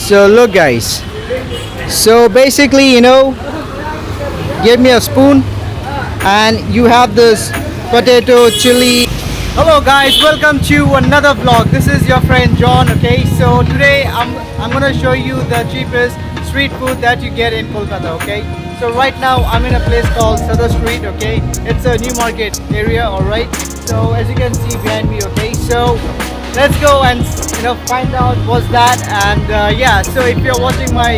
So look guys. So basically, give me a spoon and you have this potato chili. Hello guys, welcome to another vlog. This is your friend John, okay? So today I'm gonna show you the cheapest street food that you get in Kolkata, okay? So right now I'm in a place called Sadar Street, okay? It's a new market area, alright? So as you can see behind me, okay? So let's go and find out what's that. And yeah, so if you're watching my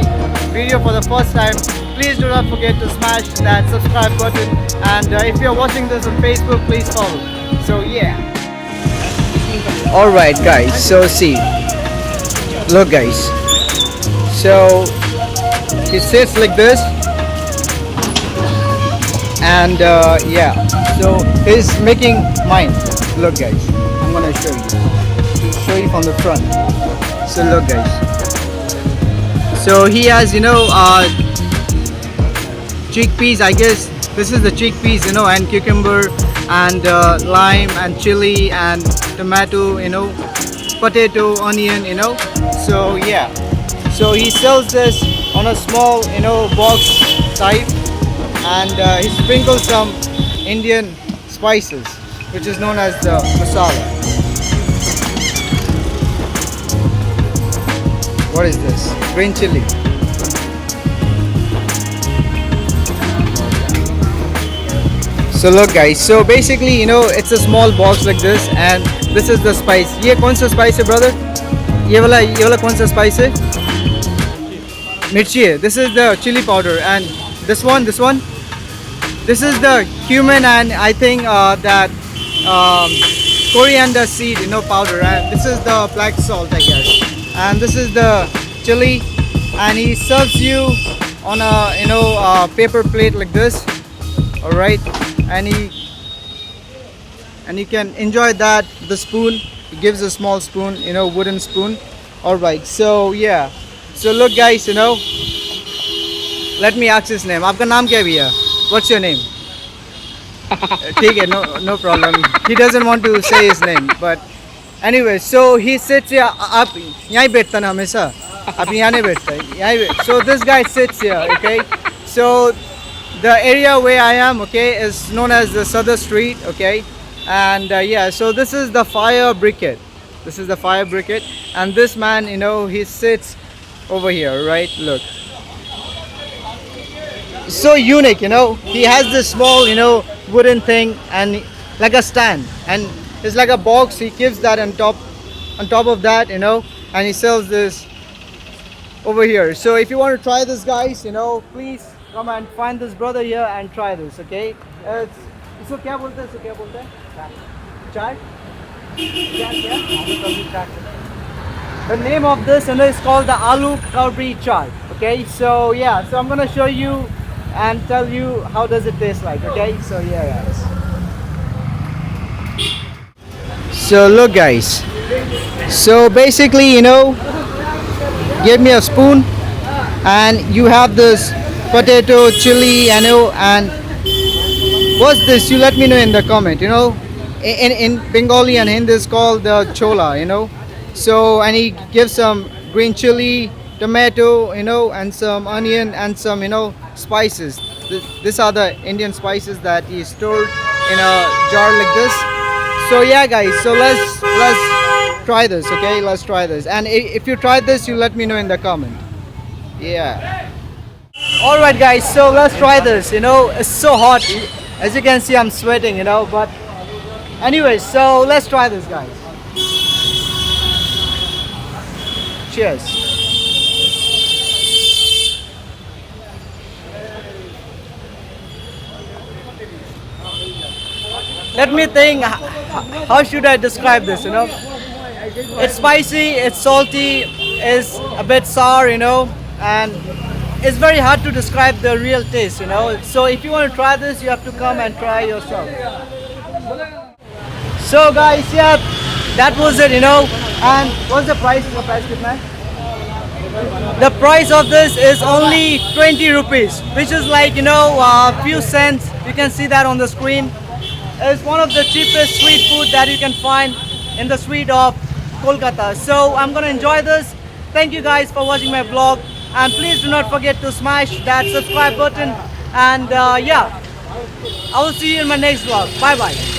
video for the first time, please do not forget to smash that subscribe button. And if you're watching this on Facebook, please follow. So yeah. Alright guys, so see, look guys, so he sits like this, and yeah, so he's making mine. Look guys, I'm gonna show you from the front. So look guys, so he has chickpeas, I guess this is the chickpeas, and cucumber and lime and chili and tomato, potato, onion, so yeah, so he sells this on a small box type, and he sprinkles some Indian spices which is known as the masala. What is this? Green chili. So look guys, so basically it's a small box like this, and this is the spice. ये कौन सा spice है brother? ये वाला कौन सा spice है? मिर्ची है. This is the chili powder, and this one, this is the cumin, and I think that coriander seed powder, and this is the black salt I guess, and this is the chili, and he serves you on a paper plate like this, all right, and you can enjoy that with the spoon. He gives a small spoon, wooden spoon. All right, so yeah, so look guys, let me ask his name. आपका नाम क्या है भैया? What's your name? ठीक है, no problem. He doesn't want to say his name, but anyway, so he sits here. आप यहाँ बैठता ना हमेशा? आप यहाँ नहीं बैठता? So this guy sits here, okay? So the area where I am, okay, is known as the Sadar Street, okay, and yeah, so this is the fire briquette. This is the fire briquette, and this man, he sits over here, right? Look, so unique, he has this small, wooden thing, and like a stand, and it's like a box. He gives that on top of that, and he sells this over here. So if you want to try this, guys, please come and find this brother here and try this, okay? इसको क्या बोलते हैं? इसको क्या बोलते हैं? Chaat? क्या? The name of this, is called the aloo kabri chaat. Okay, so yeah, so I'm gonna show you and tell you how does it taste like. Okay, so yeah, guys. So look, guys. So basically, give me a spoon, and you have this potato, chili, and what's this? You let me know in the comment. In Bengali and Hindi is called the chola. So, and he gives some green chili, tomato, and some onion and some spices. These are the Indian spices that he stored in a jar like this. So yeah, guys. So let's try this. Okay, let's try this. And if you try this, you let me know in the comment. Yeah. Alright guys, so let's try this. It's so hot, as you can see I'm sweating, but anyway, so let's try this, guys. Cheers. Let me think, how should I describe this? It's spicy, it's salty, it's a bit sour, and it's very hard to describe the real taste, So if you want to try this, you have to come and try yourself. So guys, yeah, that was it, And what's the price? The price of this is only 20 rupees, which is like, a few cents. You can see that on the screen. It's one of the cheapest street food that you can find in the street of Kolkata. So I'm gonna enjoy this, Thank you guys for watching my vlog, and please do not forget to smash that subscribe button. And yeah, I will see you in my next vlog. Bye bye.